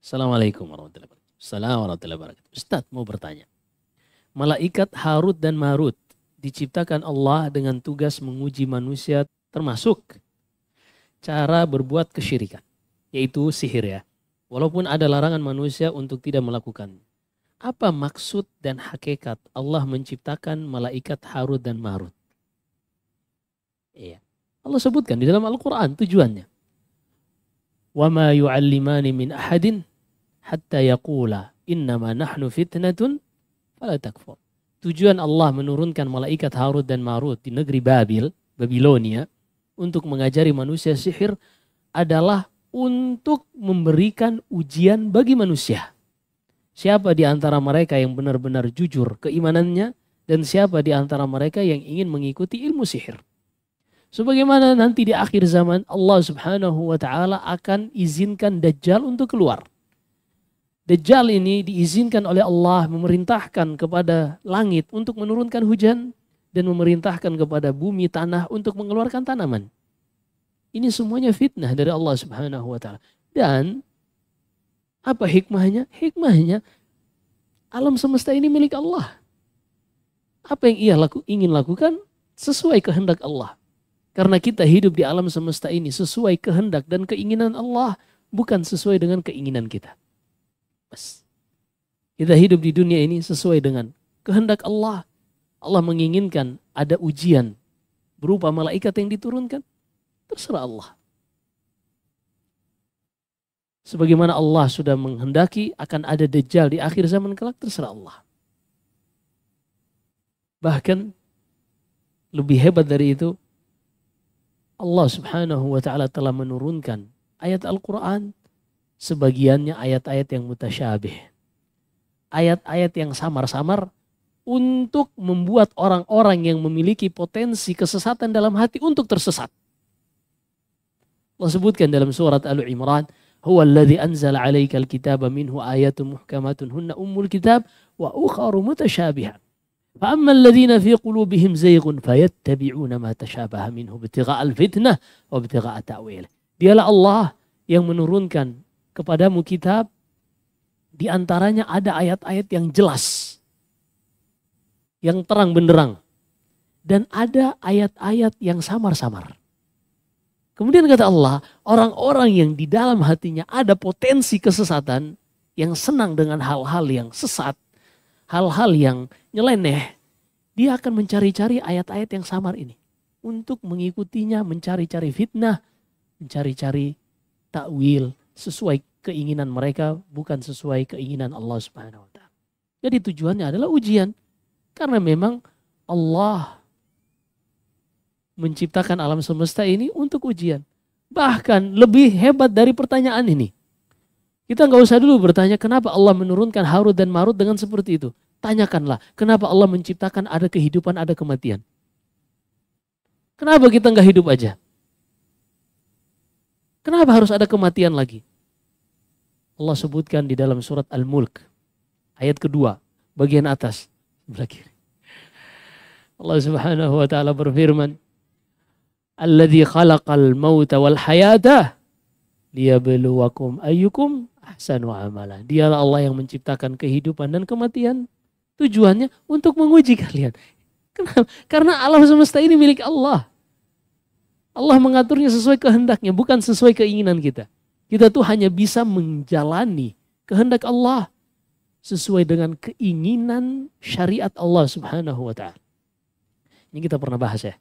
Assalamualaikum warahmatullahi wabarakatuh. Assalamualaikum warahmatullahi wabarakatuh. Ustadz mau bertanya. Malaikat Harut dan Marut diciptakan Allah dengan tugas menguji manusia termasuk cara berbuat kesyirikan. Yaitu sihir ya. Walaupun ada larangan manusia untuk tidak melakukan. Apa maksud dan hakikat Allah menciptakan malaikat Harut dan Marut? Iya. Allah sebutkan di dalam Al-Quran tujuannya. Wa ma yu'allimani min ahadin hatta yaqula innama nahnu fitnatun fala takfur. Tujuan Allah menurunkan malaikat Harut dan Marut di negeri Babilonia untuk mengajari manusia sihir adalah untuk memberikan ujian bagi manusia. Siapa di antara mereka yang benar-benar jujur keimanannya dan siapa di antara mereka yang ingin mengikuti ilmu sihir. Sebagaimana nanti di akhir zaman Allah Subhanahu wa taala akan izinkan Dajjal untuk keluar. Dajjal ini diizinkan oleh Allah memerintahkan kepada langit untuk menurunkan hujan dan memerintahkan kepada bumi tanah untuk mengeluarkan tanaman. Ini semuanya fitnah dari Allah Subhanahu wa taala. Dan apa hikmahnya? Hikmahnya alam semesta ini milik Allah. Apa yang ia ingin lakukan sesuai kehendak Allah. Karena kita hidup di alam semesta ini sesuai kehendak dan keinginan Allah, bukan sesuai dengan keinginan kita. Kita hidup di dunia ini sesuai dengan kehendak Allah. Allah menginginkan ada ujian berupa malaikat yang diturunkan. Terserah Allah. Sebagaimana Allah sudah menghendaki akan ada Dajjal di akhir zaman kelak, terserah Allah. Bahkan lebih hebat dari itu, Allah Subhanahu wa taala telah menurunkan ayat Al-Quran, sebagiannya ayat-ayat yang mutasyabih. Ayat-ayat yang samar-samar untuk membuat orang-orang yang memiliki potensi kesesatan dalam hati untuk tersesat. Allah sebutkan dalam surat Al-Imran, "Huwa alladzi anzala 'alaikal kitaba minhu ayatun muhkamatun hunna ummul kitab wa ukharu mutasyabihat. فأما الذين في قلوبهم زيغ فيتبعون ما تشابه منه ابتغاء الفتنة وابتغاء تأويله." Dialah Allah yang menurunkan kepadamu kitab, di antaranya ada ayat-ayat yang jelas, yang terang benderang, dan ada ayat-ayat yang samar-samar. Kemudian kata Allah, orang-orang yang di dalam hatinya ada potensi kesesatan, yang senang dengan hal-hal yang sesat, hal-hal yang nyeleneh, dia akan mencari-cari ayat-ayat yang samar ini. Untuk mengikutinya, mencari-cari fitnah, mencari-cari takwil sesuai keinginan mereka, bukan sesuai keinginan Allah Subhanahu wa taala. Jadi tujuannya adalah ujian. Karena memang Allah menciptakan alam semesta ini untuk ujian. Bahkan lebih hebat dari pertanyaan ini. Kita nggak usah dulu bertanya kenapa Allah menurunkan Harut dan Marut dengan seperti itu. Tanyakanlah kenapa Allah menciptakan ada kehidupan, ada kematian. Kenapa kita nggak hidup aja? Kenapa harus ada kematian lagi? Allah sebutkan di dalam surat Al-Mulk. Ayat kedua, bagian atas. Sebelah kiri. Allah Subhanahu wa ta'ala berfirman, "Alladzi khalaqal mauta wal hayata liyabluwakum ayyukum ahsanu amala." Dialah Allah yang menciptakan kehidupan dan kematian. Tujuannya untuk menguji kalian. Kenapa? Karena alam semesta ini milik Allah. Allah mengaturnya sesuai kehendaknya, bukan sesuai keinginan kita. Kita tuh hanya bisa menjalani kehendak Allah sesuai dengan keinginan syariat Allah Subhanahu wa ta'ala. Ini kita pernah bahas ya.